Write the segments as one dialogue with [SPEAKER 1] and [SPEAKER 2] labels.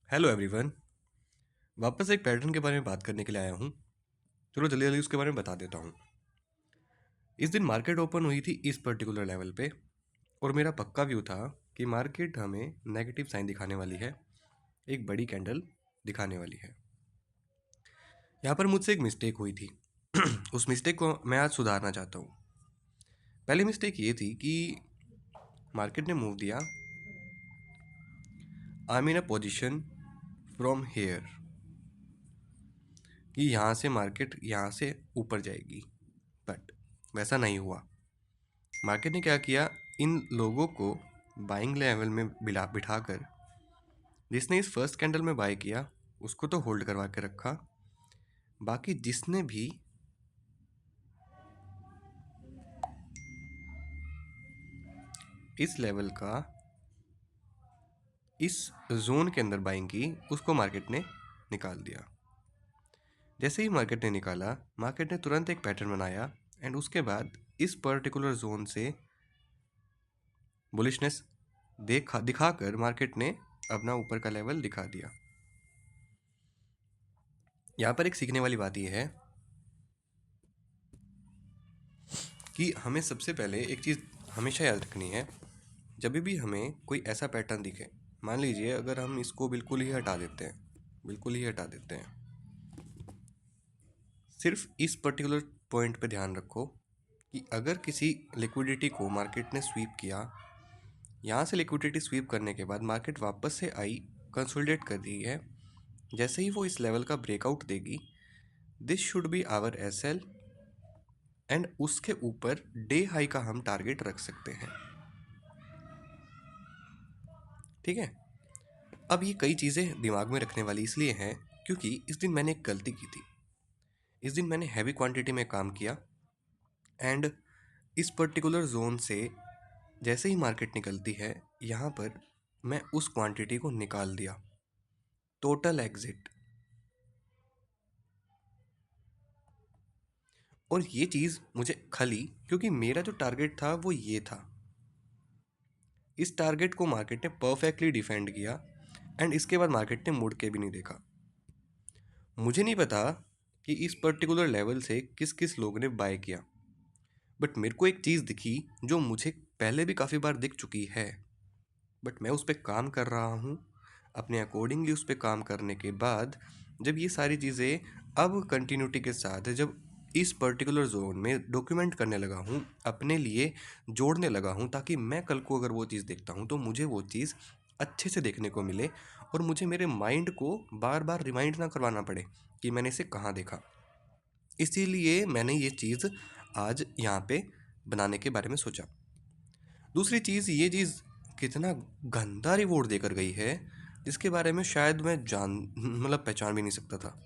[SPEAKER 1] Hello everyone. वापस एक pattern के बारे में बात करने के लिए आया हूँ। चलो जल्दी जल्दी उसके बारे में बता देता हूँ। इस दिन मार्केट ओपन हुई थी इस पर्टिकुलर लेवल पे, और मेरा पक्का व्यू था कि मार्केट हमें नेगेटिव साइन दिखाने वाली है, एक बड़ी कैंडल दिखाने वाली है। यहाँ पर मुझसे एक मिस्टेक हुई थी। उस मिस्टेक को मैं आज सुधारना चाहता हूँ। पहली मिस्टेक ये थी कि मार्केट ने मूव दिया, I mean a position from here, कि यहाँ से मार्केट यहाँ से ऊपर जाएगी, बट वैसा नहीं हुआ। मार्केट ने क्या किया, इन लोगों को बाइंग लेवल में बिठाकर जिसने इस फर्स्ट कैंडल में बाय किया उसको तो होल्ड करवा के रखा, बाकी जिसने भी इस लेवल का इस जोन के अंदर बाइंग की उसको मार्केट ने निकाल दिया। जैसे ही मार्केट ने निकाला, मार्केट ने तुरंत एक पैटर्न बनाया एंड उसके बाद इस पर्टिकुलर जोन से बुलिशनेस दिखाकर मार्केट ने अपना ऊपर का लेवल दिखा दिया। यहाँ पर एक सीखने वाली बात यह है कि हमें सबसे पहले एक चीज़ हमेशा याद रखनी है। जब भी हमें कोई ऐसा पैटर्न दिखे, मान लीजिए अगर हम इसको बिल्कुल ही हटा देते हैं, सिर्फ इस पर्टिकुलर पॉइंट पे ध्यान रखो कि अगर किसी लिक्विडिटी को मार्केट ने स्वीप किया, यहाँ से लिक्विडिटी स्वीप करने के बाद मार्केट वापस से आई, कंसोलिडेट कर रही है, जैसे ही वो इस लेवल का ब्रेकआउट देगी, this should be our SL and उसके ऊपर डे हाई का हम टारगेट रख सकते हैं। ठीक है। अब ये कई चीज़ें दिमाग में रखने वाली इसलिए हैं क्योंकि इस दिन मैंने एक गलती की थी। इस दिन मैंने हैवी क्वांटिटी में काम किया एंड इस पर्टिकुलर जोन से जैसे ही मार्केट निकलती है, यहाँ पर मैं उस क्वांटिटी को निकाल दिया, टोटल एग्जिट। और ये चीज़ मुझे खली क्योंकि मेरा जो टारगेट था वो ये था। इस टारगेट को मार्केट ने परफेक्टली डिफेंड किया एंड इसके बाद मार्केट ने मुड़ के भी नहीं देखा। मुझे नहीं पता कि इस पर्टिकुलर लेवल से किस किस लोगों ने बाय किया, बट मेरे को एक चीज़ दिखी जो मुझे पहले भी काफ़ी बार दिख चुकी है, बट मैं उस पर काम कर रहा हूँ। अपने अकॉर्डिंगली उस पर काम करने के बाद जब ये सारी चीज़ें अब कंटिन्यूटी के साथ जब इस पर्टिकुलर जोन में डॉक्यूमेंट करने लगा हूँ, अपने लिए जोड़ने लगा हूँ, ताकि मैं कल को अगर वो चीज़ देखता हूँ तो मुझे वो चीज़ अच्छे से देखने को मिले और मुझे मेरे माइंड को बार बार रिमाइंड ना करवाना पड़े कि मैंने इसे कहाँ देखा। इसीलिए मैंने ये चीज़ आज यहाँ पे बनाने के बारे में सोचा। दूसरी चीज़, ये चीज़ कितना गंदा रिवॉर्ड देकर गई है जिसके बारे में शायद मैं पहचान भी नहीं सकता था।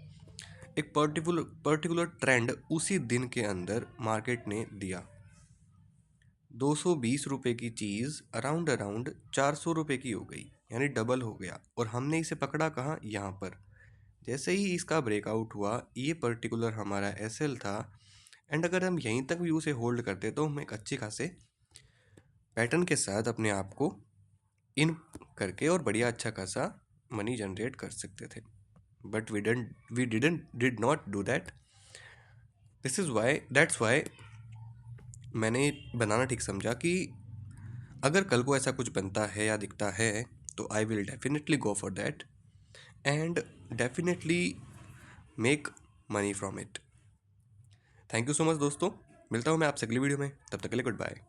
[SPEAKER 1] एक पर्टिकुलर ट्रेंड उसी दिन के अंदर मार्केट ने दिया। 220 रुपये की चीज़ अराउंड 400 रुपये की हो गई, यानी डबल हो गया। और हमने इसे पकड़ा कहाँ, यहाँ पर। जैसे ही इसका ब्रेकआउट हुआ, ये पर्टिकुलर हमारा एसएल था एंड अगर हम यहीं तक भी उसे होल्ड करते तो हम एक अच्छे खासे पैटर्न के साथ अपने आप को इन करके और बढ़िया अच्छा खासा मनी जनरेट कर सकते थे। But we did not do that. That's why मैंने बनाना ठीक समझा कि अगर कल को ऐसा कुछ बनता है या दिखता है तो I will definitely go for that and definitely make money from it. Thank you so much दोस्तों। मिलता हूँ मैं आपसे अगली वीडियो में, तब तक के लिए गुड बाय।